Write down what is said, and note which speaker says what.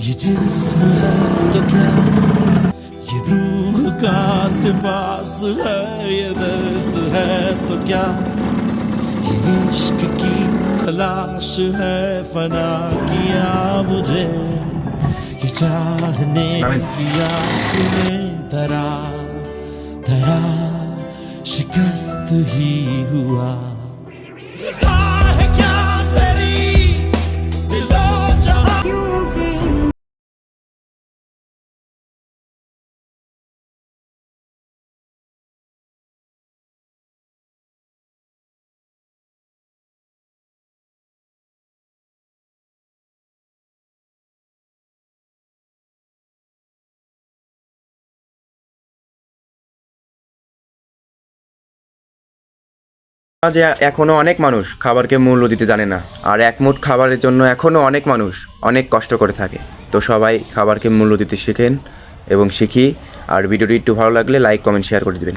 Speaker 1: ये जिस्म है तो क्या, ये रूह का लिबास है, ये दर्द है तो क्या, ये इश्क की तलाश है, फना किया मुझे ये चाहने की आस में, धरा धरा शिकस्त ही हुआ। है क्या तेरी दिलो जहां
Speaker 2: যে এখনও অনেক মানুষ খাবারকে মূল্য দিতে জানে না, আর এক মুঠ খাবারের জন্য এখনও অনেক মানুষ অনেক কষ্ট করে থাকে। তো সবাই খাবারকে মূল্য দিতে শেখেন এবং শিখি। আর ভিডিওটি একটু ভালো লাগলে লাইক কমেন্ট শেয়ার করে দেবেন।